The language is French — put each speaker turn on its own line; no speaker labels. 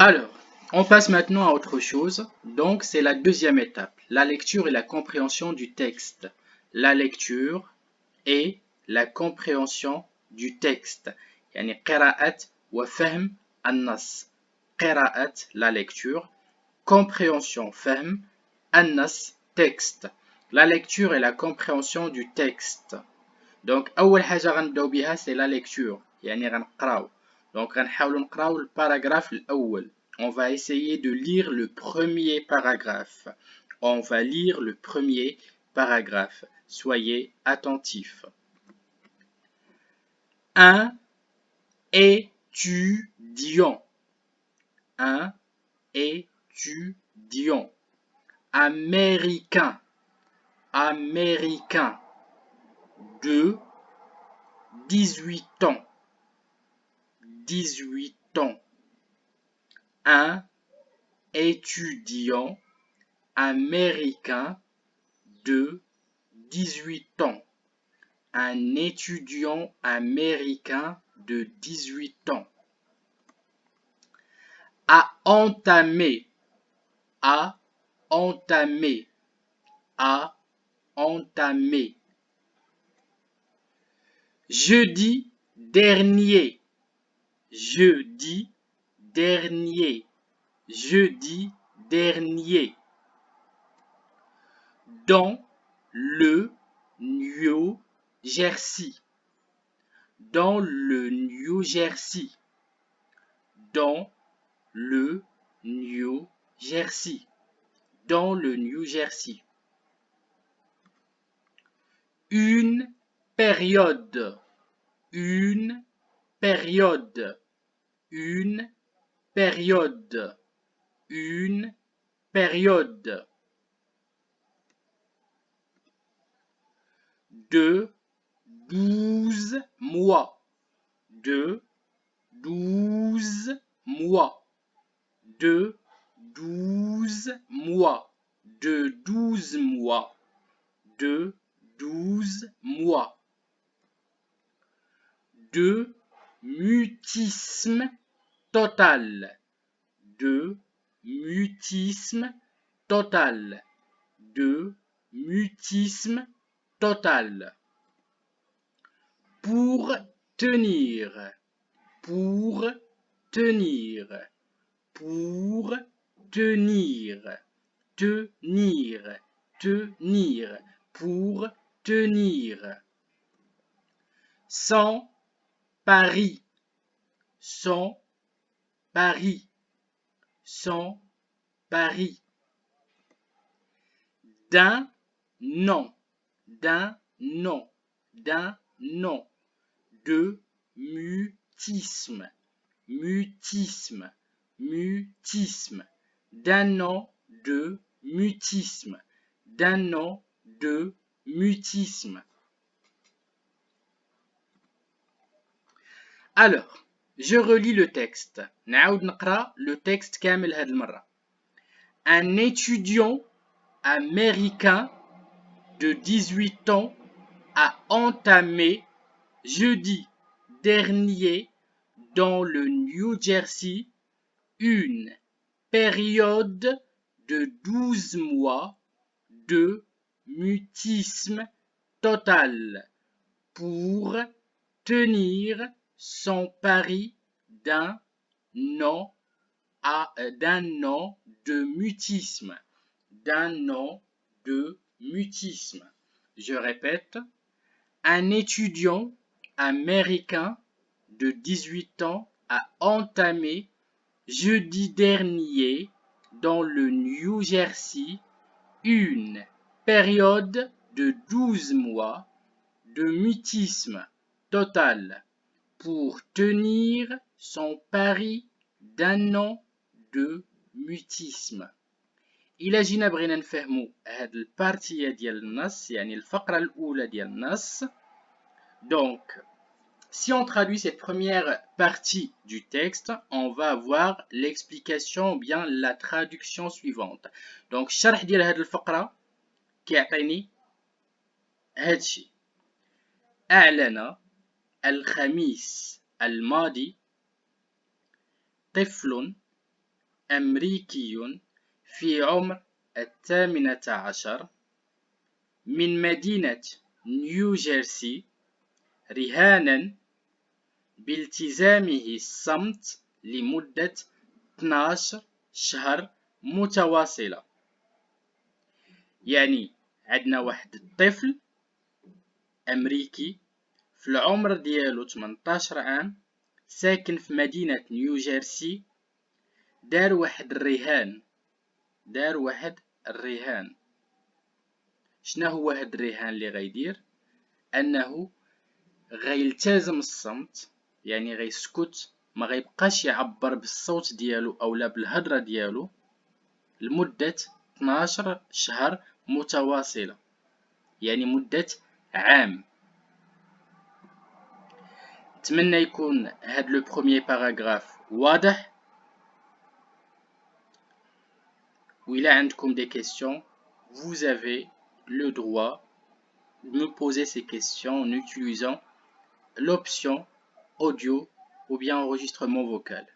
Alors, on passe maintenant à autre chose. Donc, c'est la deuxième étape, la lecture et la compréhension du texte. La lecture et la compréhension du texte. يعني قراءة وفهم النص. قراءة la lecture, compréhension فهم النص texte. La lecture et la compréhension du texte. Donc أول حاجة غنبداو بها c'est la lecture يعني غنقراو. Donc غنحاولو نقراو الباراغراف الأول. On va essayer de lire le premier paragraphe. On va lire le premier paragraphe. Soyez attentifs. Un étudiant. Un étudiant. Américain. Américain. De 18 ans. 18 ans. Un étudiant américain de 18 ans. Un étudiant américain de 18 ans. A entamé. A entamé. A entamé. Jeudi dernier. Jeudi dernier. Jeudi dernier. Dans le New Jersey. Dans le New Jersey. Dans le New Jersey. Dans le New Jersey. Une période. Une période. Une période. Une période. De 12 mois. De 12 mois. De 12 mois. De 12 mois. De 12 mois. De mutisme total. De mutisme total. De mutisme total. Pour tenir. Pour tenir. Pour tenir. Tenir. Tenir. Pour tenir. Sans Paris. Sans Paris. Sans Paris. D'un nom. D'un nom. D'un nom. De mutisme. Mutisme. Mutisme. D'un nom de mutisme. D'un nom de mutisme. Alors, je relis le texte. نعاود نقرا le texte كامل هاد المرة. Un étudiant américain de 18 ans a entamé jeudi dernier dans le New Jersey une période de 12 mois de mutisme total pour tenir son pari d'un an de mutisme. D'un an de mutisme. Je répète, un étudiant américain de 18 ans a entamé jeudi dernier dans le New Jersey une période de 12 mois de mutisme total pour tenir son pari d'un an de mutisme. إلا جينا بغينا نفهمو هاد البارتية ديال النص يعني الفقرة الأولى ديال النص. Donc, si on traduit cette première partie du texte, on va avoir l'explication ou bien la traduction suivante. Donc, الشرح ديال هاد الفقرة كيعطيني هادشي. أعلن الخميس الماضي طفل أمريكي في عمر 18 من مدينة نيوجيرسي رهانا بالتزامه الصمت لمدة 12 شهر متواصلة. يعني عندنا واحد الطفل أمريكي في العمر ديالو 18 عام ساكن في مدينة نيوجيرسي، دار واحد الرهان. شنو هو هاد الرهان اللي غيدير؟ انه غيلتزم الصمت، يعني غيسكت، ما غيبقاش يعبر بالصوت ديالو اولا بالهضره ديالو لمده 12 شهر متواصله، يعني مده عام. نتمنى يكون هاد لو بروميير باراغراف واضح. وإلا عندكم des questions, vous avez le droit de me poser ces questions en utilisant l'option audio ou bien enregistrement vocal.